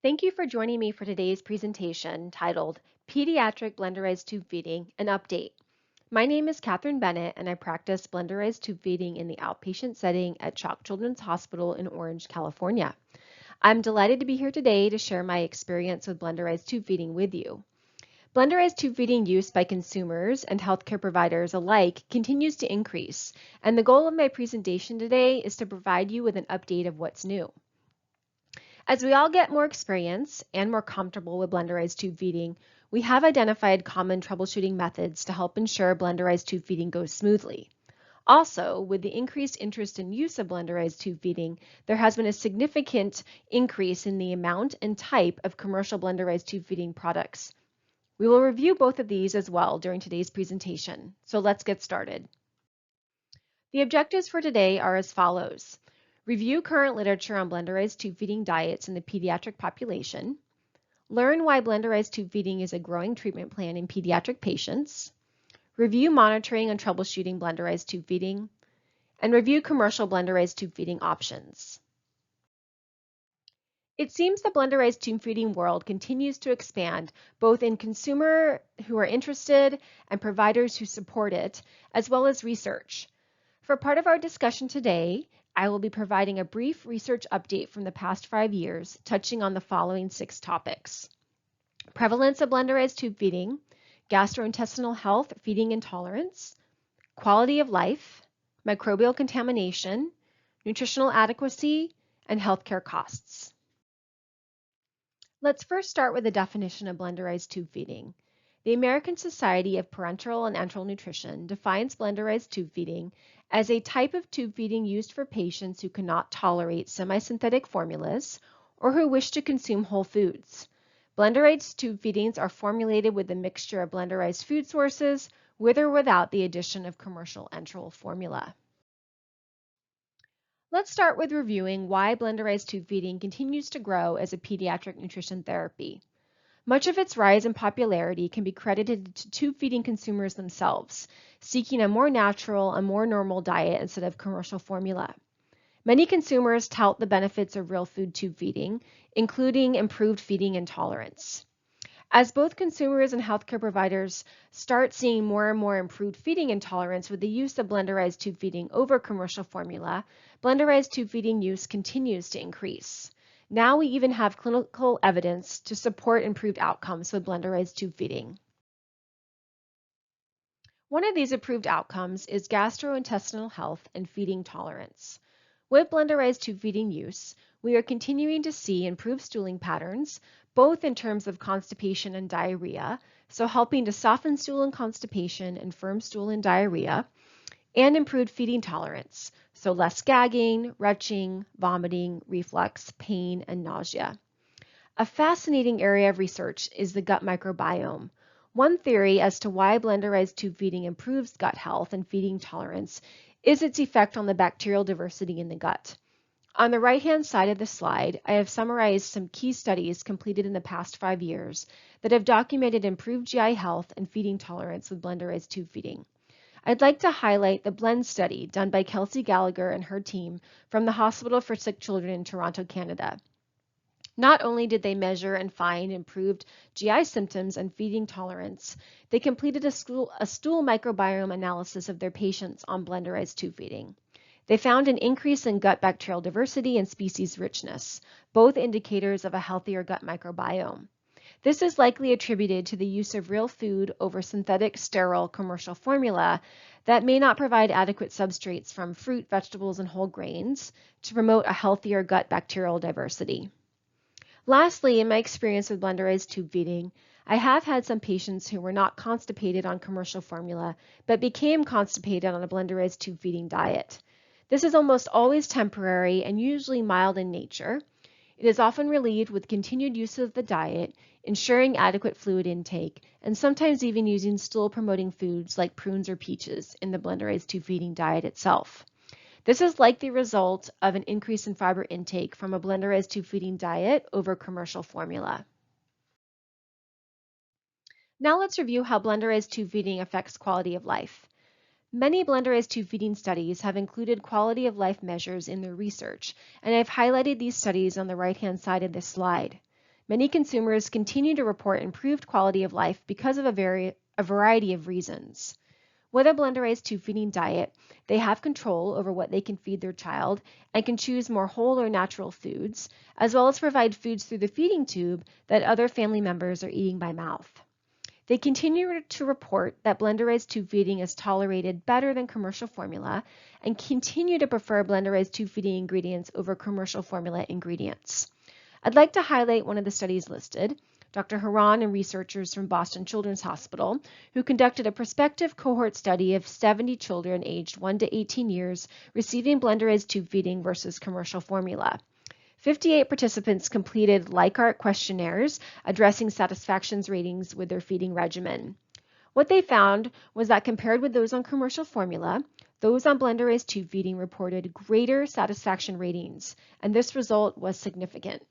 Thank you for joining me for today's presentation titled Pediatric Blenderized Tube Feeding, an Update. My name is Katherine Bennett and I practice blenderized tube feeding in the outpatient setting at Chalk Children's Hospital in Orange, California. I'm delighted to be here today to share my experience with blenderized tube feeding with you. Blenderized tube feeding use by consumers and healthcare providers alike continues to increase, and the goal of my presentation today is to provide you with an update of what's new. As we all get more experience and more comfortable with blenderized tube feeding, we have identified common troubleshooting methods to help ensure blenderized tube feeding goes smoothly. Also, with the increased interest and use of blenderized tube feeding, there has been a significant increase in the amount and type of commercial blenderized tube feeding products. We will review both of these as well during today's presentation, so let's get started. The objectives for today are as follows. Review current literature on blenderized tube feeding diets in the pediatric population. Learn why blenderized tube feeding is a growing treatment plan in pediatric patients. Review monitoring and troubleshooting blenderized tube feeding. And review commercial blenderized tube feeding options. It seems the blenderized tube feeding world continues to expand, both in consumers who are interested and providers who support it, as well as research. For part of our discussion today, I will be providing a brief research update from the past 5 years, touching on the following 6 topics: prevalence of blenderized tube feeding, gastrointestinal health, feeding intolerance, quality of life, microbial contamination, nutritional adequacy, and healthcare costs. Let's first start with the definition of blenderized tube feeding. The American Society of Parenteral and Enteral Nutrition defines blenderized tube feeding as a type of tube feeding used for patients who cannot tolerate semi-synthetic formulas or who wish to consume whole foods. Blenderized tube feedings are formulated with a mixture of blenderized food sources with or without the addition of commercial enteral formula. Let's start with reviewing why blenderized tube feeding continues to grow as a pediatric nutrition therapy. Much of its rise in popularity can be credited to tube feeding consumers themselves, seeking a more natural and more normal diet instead of commercial formula. Many consumers tout the benefits of real food tube feeding, including improved feeding intolerance. As both consumers and healthcare providers start seeing more and more improved feeding intolerance with the use of blenderized tube feeding over commercial formula, blenderized tube feeding use continues to increase. Now we even have clinical evidence to support improved outcomes with blenderized tube feeding. One of these improved outcomes is gastrointestinal health and feeding tolerance. With blenderized tube feeding use, we are continuing to see improved stooling patterns, both in terms of constipation and diarrhea, so helping to soften stool and constipation and firm stool and diarrhea, and improved feeding tolerance, so less gagging, retching, vomiting, reflux, pain, and nausea. A fascinating area of research is the gut microbiome. One theory as to why blenderized tube feeding improves gut health and feeding tolerance is its effect on the bacterial diversity in the gut. On the right-hand side of the slide, I have summarized some key studies completed in the past 5 years that have documented improved GI health and feeding tolerance with blenderized tube feeding. I'd like to highlight the BLEND study done by Kelsey Gallagher and her team from the Hospital for Sick Children in Toronto, Canada. Not only did they measure and find improved GI symptoms and feeding tolerance, they completed a stool microbiome analysis of their patients on blenderized tube feeding. They found an increase in gut bacterial diversity and species richness, both indicators of a healthier gut microbiome. This is likely attributed to the use of real food over synthetic, sterile, commercial formula that may not provide adequate substrates from fruit, vegetables, and whole grains to promote a healthier gut bacterial diversity. Lastly, in my experience with blenderized tube feeding, I have had some patients who were not constipated on commercial formula, but became constipated on a blenderized tube feeding diet. This is almost always temporary and usually mild in nature. It is often relieved with continued use of the diet, ensuring adequate fluid intake, and sometimes even using stool-promoting foods like prunes or peaches in the blenderized tube feeding diet itself. This is likely the result of an increase in fiber intake from a blenderized tube feeding diet over commercial formula. Now let's review how blenderized tube feeding affects quality of life. Many blenderized tube feeding studies have included quality of life measures in their research, and I've highlighted these studies on the right-hand side of this slide. Many consumers continue to report improved quality of life because of a variety of reasons. With a blenderized tube feeding diet, they have control over what they can feed their child and can choose more whole or natural foods, as well as provide foods through the feeding tube that other family members are eating by mouth. They continue to report that blenderized tube feeding is tolerated better than commercial formula and continue to prefer blenderized tube feeding ingredients over commercial formula ingredients. I'd like to highlight one of the studies listed. Dr. Haran and researchers from Boston Children's Hospital, who conducted a prospective cohort study of 70 children aged 1 to 18 years receiving blenderized tube feeding versus commercial formula. 58 participants completed Likert questionnaires addressing satisfaction ratings with their feeding regimen. What they found was that compared with those on commercial formula, those on blenderized tube feeding reported greater satisfaction ratings, and this result was significant.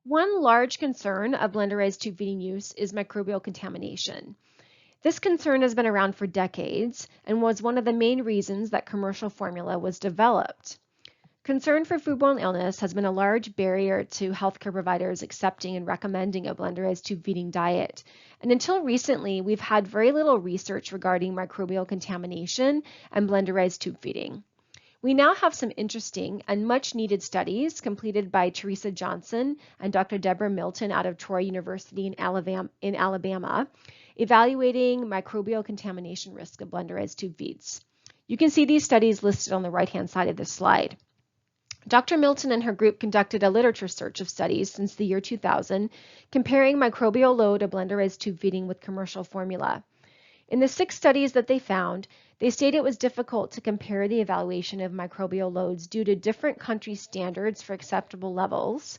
One large concern of blenderized tube feeding use is microbial contamination. This concern has been around for decades and was one of the main reasons that commercial formula was developed. Concern for foodborne illness has been a large barrier to healthcare providers accepting and recommending a blenderized tube feeding diet. And until recently, we've had very little research regarding microbial contamination and blenderized tube feeding. We now have some interesting and much needed studies completed by Teresa Johnson and Dr. Deborah Milton out of Troy University in Alabama, evaluating microbial contamination risk of blenderized tube feeds. You can see these studies listed on the right-hand side of this slide. Dr. Milton and her group conducted a literature search of studies since the year 2000, comparing microbial load of blenderized tube feeding with commercial formula. In the 6 studies that they found, they stated it was difficult to compare the evaluation of microbial loads due to different country standards for acceptable levels.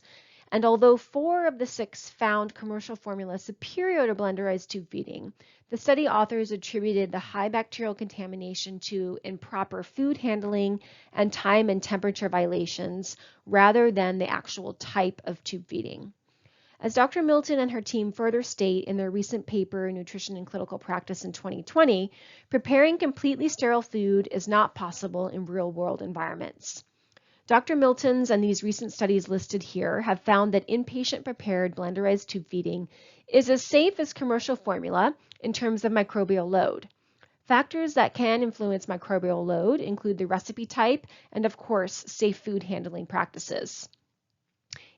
And although 4 of the 6 found commercial formula superior to blenderized tube feeding, the study authors attributed the high bacterial contamination to improper food handling and time and temperature violations rather than the actual type of tube feeding. As Dr. Milton and her team further state in their recent paper, Nutrition in Clinical Practice in 2020, preparing completely sterile food is not possible in real-world environments. Dr. Milton's and these recent studies listed here have found that inpatient prepared blenderized tube feeding is as safe as commercial formula in terms of microbial load. Factors that can influence microbial load include the recipe type and, of course, safe food handling practices.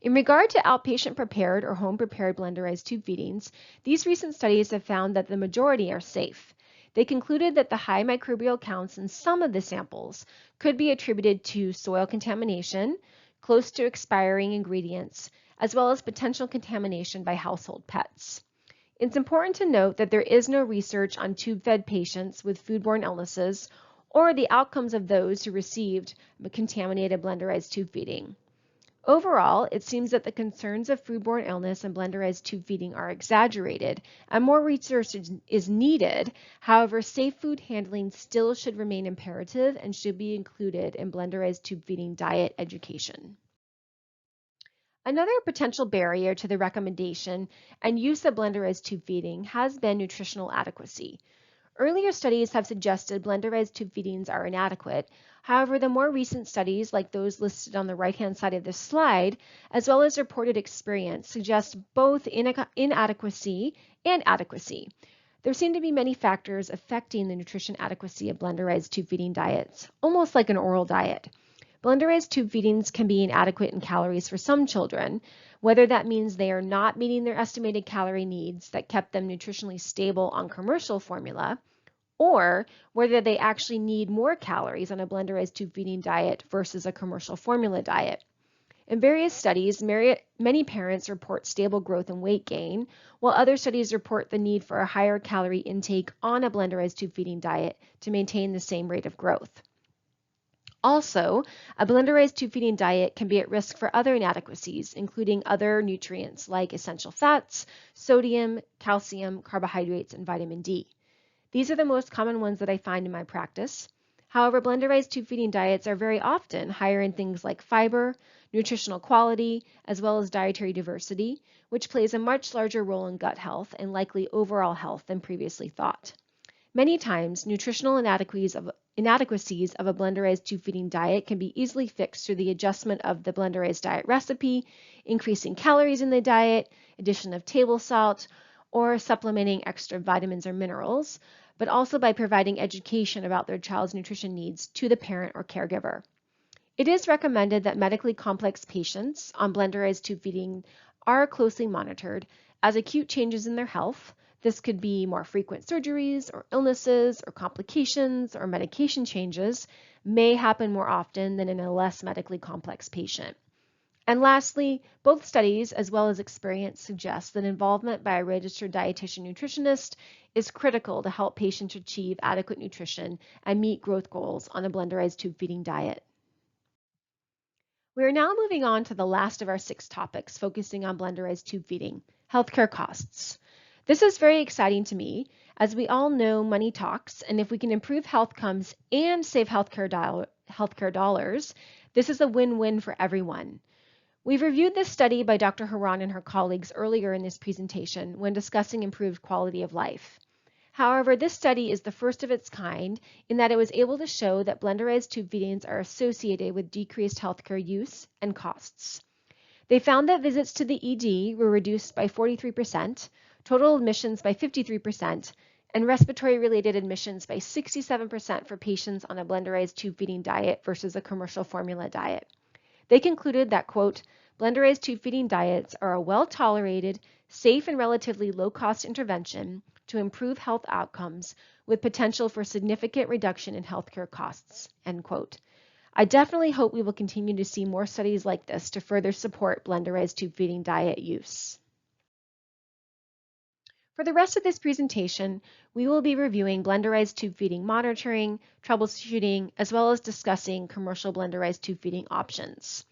In regard to outpatient prepared or home prepared blenderized tube feedings, these recent studies have found that the majority are safe. They concluded that the high microbial counts in some of the samples could be attributed to soil contamination, close to expiring ingredients, as well as potential contamination by household pets. It's important to note that there is no research on tube-fed patients with foodborne illnesses or the outcomes of those who received contaminated blenderized tube feeding. Overall, it seems that the concerns of foodborne illness and blenderized tube feeding are exaggerated and more research is needed. However, safe food handling still should remain imperative and should be included in blenderized tube feeding diet education. Another potential barrier to the recommendation and use of blenderized tube feeding has been nutritional adequacy. Earlier studies have suggested blenderized tube feedings are inadequate. However, the more recent studies, like those listed on the right-hand side of this slide, as well as reported experience, suggest both inadequacy and adequacy. There seem to be many factors affecting the nutrition adequacy of blenderized tube feeding diets, almost like an oral diet. Blenderized tube feedings can be inadequate in calories for some children, whether that means they are not meeting their estimated calorie needs that kept them nutritionally stable on commercial formula, or whether they actually need more calories on a blenderized tube feeding diet versus a commercial formula diet. In various studies, many parents report stable growth and weight gain, while other studies report the need for a higher calorie intake on a blenderized tube feeding diet to maintain the same rate of growth. Also, a blenderized tube feeding diet can be at risk for other inadequacies, including other nutrients like essential fats, sodium, calcium, carbohydrates, and vitamin D. These are the most common ones that I find in my practice. However, blenderized tube feeding diets are very often higher in things like fiber, nutritional quality, as well as dietary diversity, which plays a much larger role in gut health and likely overall health than previously thought. Many times, nutritional inadequacies inadequacies of a blenderized tube feeding diet can be easily fixed through the adjustment of the blenderized diet recipe, increasing calories in the diet, addition of table salt, or supplementing extra vitamins or minerals, but also by providing education about their child's nutrition needs to the parent or caregiver. It is recommended that medically complex patients on blenderized tube feeding are closely monitored as acute changes in their health. This could be more frequent surgeries or illnesses or complications or medication changes may happen more often than in a less medically complex patient. And lastly, both studies as well as experience suggest that involvement by a registered dietitian nutritionist is critical to help patients achieve adequate nutrition and meet growth goals on a blenderized tube feeding diet. We are now moving on to the last of our 6 topics, focusing on blenderized tube feeding, healthcare costs. This is very exciting to me, as we all know money talks, and if we can improve health outcomes and save healthcare dollars, this is a win-win for everyone. We've reviewed this study by Dr. Haran and her colleagues earlier in this presentation when discussing improved quality of life. However, this study is the first of its kind in that it was able to show that blenderized tube feedings are associated with decreased healthcare use and costs. They found that visits to the ED were reduced by 43%, total admissions by 53%, and respiratory-related admissions by 67% for patients on a blenderized tube feeding diet versus a commercial formula diet. They concluded that, quote, blenderized tube feeding diets are a well-tolerated, safe, and relatively low-cost intervention to improve health outcomes with potential for significant reduction in healthcare costs, end quote. I definitely hope we will continue to see more studies like this to further support blenderized tube feeding diet use. For the rest of this presentation, we will be reviewing blenderized tube feeding monitoring, troubleshooting, as well as discussing commercial blenderized tube feeding options.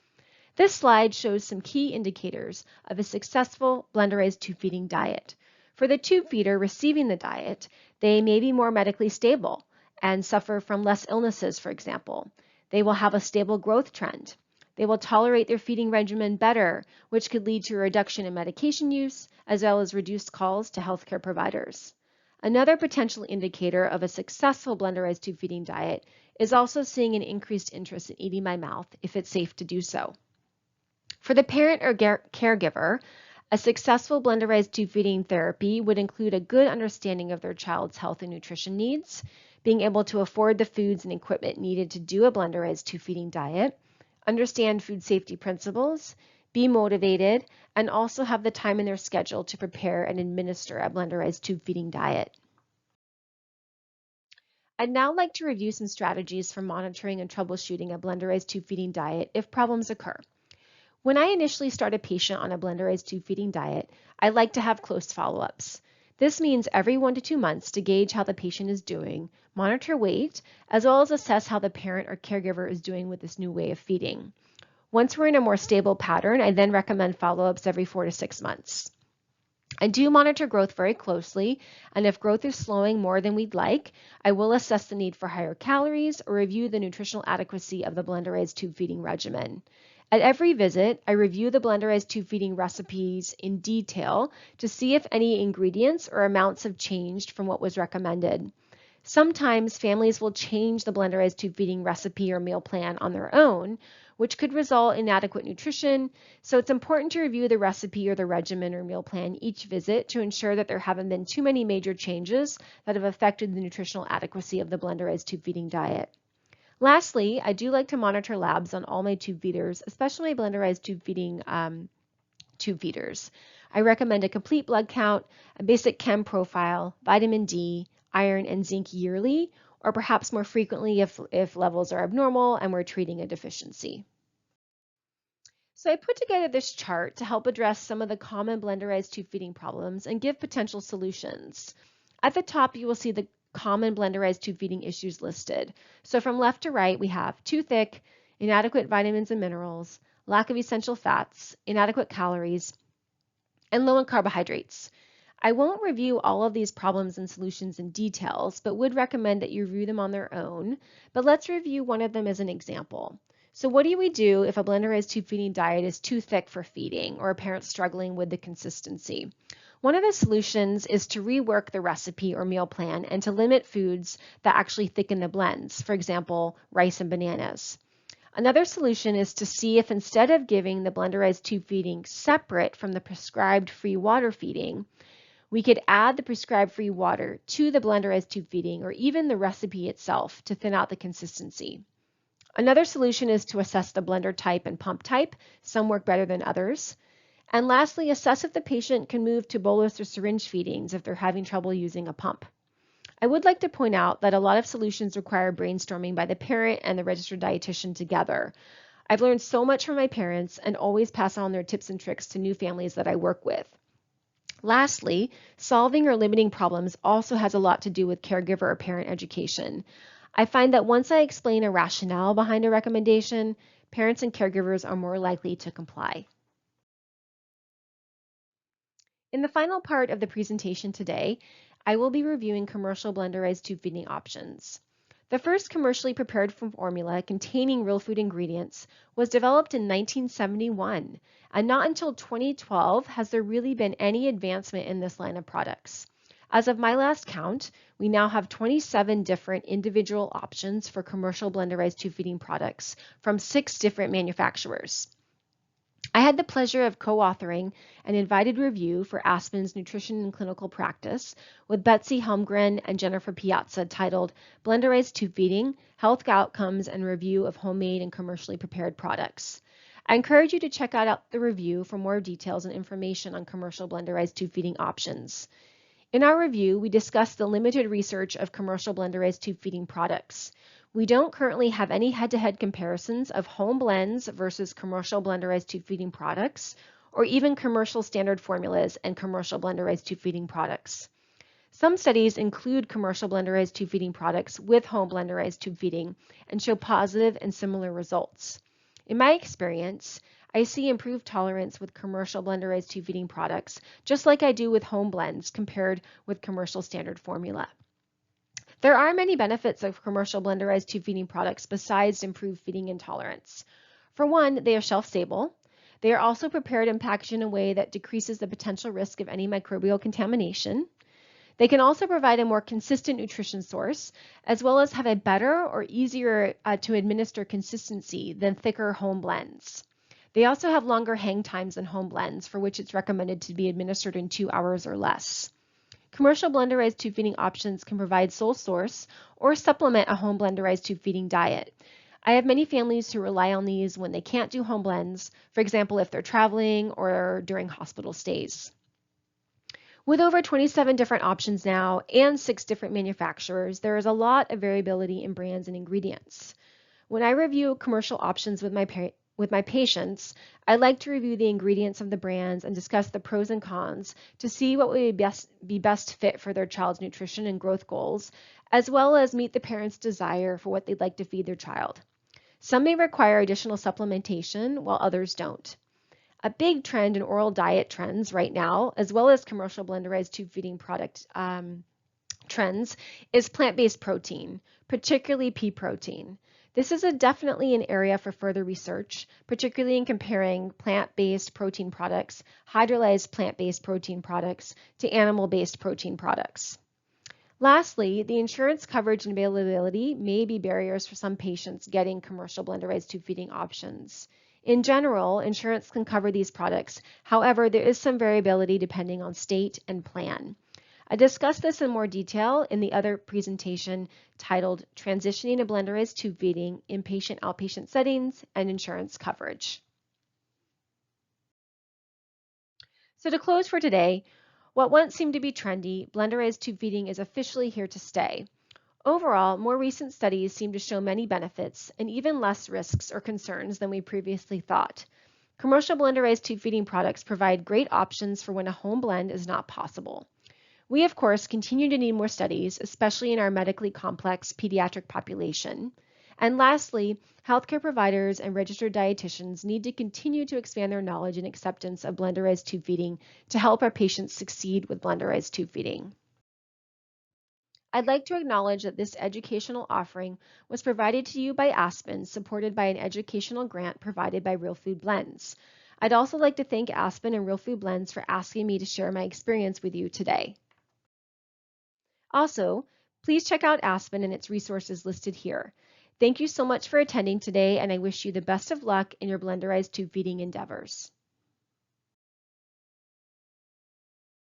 This slide shows some key indicators of a successful blenderized tube feeding diet. For the tube feeder receiving the diet, they may be more medically stable and suffer from less illnesses, for example. They will have a stable growth trend. They will tolerate their feeding regimen better, which could lead to a reduction in medication use, as well as reduced calls to healthcare providers. Another potential indicator of a successful blenderized tube feeding diet is also seeing an increased interest in eating by mouth if it's safe to do so. For the parent or caregiver, a successful blenderized tube feeding therapy would include a good understanding of their child's health and nutrition needs, being able to afford the foods and equipment needed to do a blenderized tube feeding diet, understand food safety principles, be motivated, and also have the time in their schedule to prepare and administer a blenderized tube feeding diet. I'd now like to review some strategies for monitoring and troubleshooting a blenderized tube feeding diet if problems occur. When I initially start a patient on a blenderized tube feeding diet, I like to have close follow-ups. This means every 1 to 2 months to gauge how the patient is doing, monitor weight, as well as assess how the parent or caregiver is doing with this new way of feeding. Once we're in a more stable pattern, I then recommend follow-ups every 4 to 6 months. I do monitor growth very closely, and if growth is slowing more than we'd like, I will assess the need for higher calories or review the nutritional adequacy of the blenderized tube feeding regimen. At every visit, I review the blenderized tube feeding recipes in detail to see if any ingredients or amounts have changed from what was recommended. Sometimes families will change the blenderized tube feeding recipe or meal plan on their own, which could result in inadequate nutrition, so it's important to review the recipe or the regimen or meal plan each visit to ensure that there haven't been too many major changes that have affected the nutritional adequacy of the blenderized tube feeding diet. Lastly, I do like to monitor labs on all my tube feeders, especially my blenderized tube feeding tube feeders. I recommend a complete blood count, a basic chem profile, vitamin D, iron, and zinc yearly, or perhaps more frequently if levels are abnormal and we're treating a deficiency. So I put together this chart to help address some of the common blenderized tube feeding problems and give potential solutions. At the top, you will see the common blenderized tube feeding issues listed. So from left to right, we have too thick, inadequate vitamins and minerals, lack of essential fats, inadequate calories, and low in carbohydrates. I won't review all of these problems and solutions in details, but would recommend that you review them on their own. But let's review one of them as an example. So what do we do if a blenderized tube feeding diet is too thick for feeding or a parent struggling with the consistency? One of the solutions is to rework the recipe or meal plan and to limit foods that actually thicken the blends, for example, rice and bananas. Another solution is to see if instead of giving the blenderized tube feeding separate from the prescribed free water feeding, we could add the prescribed free water to the blenderized tube feeding or even the recipe itself to thin out the consistency. Another solution is to assess the blender type and pump type. Some work better than others. And lastly, assess if the patient can move to bolus or syringe feedings if they're having trouble using a pump. I would like to point out that a lot of solutions require brainstorming by the parent and the registered dietitian together. I've learned so much from my parents and always pass on their tips and tricks to new families that I work with. Lastly, solving or limiting problems also has a lot to do with caregiver or parent education. I find that once I explain a rationale behind a recommendation, parents and caregivers are more likely to comply. In the final part of the presentation today, I will be reviewing commercial blenderized tube feeding options. The first commercially prepared formula containing real food ingredients was developed in 1971, and not until 2012 has there really been any advancement in this line of products. As of my last count, we now have 27 different individual options for commercial blenderized tube feeding products from 6 different manufacturers. I had the pleasure of co-authoring an invited review for ASPEN's Nutrition and Clinical Practice with Betsy Helmgren and Jennifer Piazza titled Blenderized Tube Feeding, Health Outcomes and Review of Homemade and Commercially Prepared Products. I encourage you to check out the review for more details and information on commercial blenderized tube feeding options. In our review, we discussed the limited research of commercial blenderized tube feeding products. We don't currently have any head-to-head comparisons of home blends versus commercial blenderized tube feeding products, or even commercial standard formulas and commercial blenderized tube feeding products. Some studies include commercial blenderized tube feeding products with home blenderized tube feeding and show positive and similar results. In my experience, I see improved tolerance with commercial blenderized tube feeding products, just like I do with home blends compared with commercial standard formula. There are many benefits of commercial blenderized tube feeding products besides improved feeding intolerance. For one, they are shelf-stable. They are also prepared and packaged in a way that decreases the potential risk of any microbial contamination. They can also provide a more consistent nutrition source, as well as have a better or easier to administer consistency than thicker home blends. They also have longer hang times than home blends, for which it's recommended to be administered in 2 hours or less. Commercial blenderized tube feeding options can provide sole source or supplement a home blenderized tube feeding diet. I have many families who rely on these when they can't do home blends, for example, if they're traveling or during hospital stays. With over 27 different options now and 6 different manufacturers, there is a lot of variability in brands and ingredients. When I review commercial options with my patients, I like to review the ingredients of the brands and discuss the pros and cons to see what would be best fit for their child's nutrition and growth goals, as well as meet the parent's desire for what they'd like to feed their child. Some may require additional supplementation, while others don't. A big trend in oral diet trends right now, as well as commercial blenderized tube feeding product trends, is plant-based protein, particularly pea protein. This is definitely an area for further research, particularly in comparing plant-based protein products, hydrolyzed plant-based protein products, to animal-based protein products. Lastly, the insurance coverage and availability may be barriers for some patients getting commercial blenderized tube feeding options. In general, insurance can cover these products. However, there is some variability depending on state and plan. I discussed this in more detail in the other presentation titled Transitioning to Blenderized Tube Feeding, Inpatient-Outpatient Settings, and Insurance Coverage. So to close for today, what once seemed to be trendy, blenderized tube feeding is officially here to stay. Overall, more recent studies seem to show many benefits and even less risks or concerns than we previously thought. Commercial blenderized tube feeding products provide great options for when a home blend is not possible. We, of course, continue to need more studies, especially in our medically complex pediatric population. And lastly, healthcare providers and registered dietitians need to continue to expand their knowledge and acceptance of blenderized tube feeding to help our patients succeed with blenderized tube feeding. I'd like to acknowledge that this educational offering was provided to you by ASPEN, supported by an educational grant provided by Real Food Blends. I'd also like to thank Aspen and Real Food Blends for asking me to share my experience with you today. Also, please check out Aspen and its resources listed here. Thank you so much for attending today, and I wish you the best of luck in your blenderized tube feeding endeavors.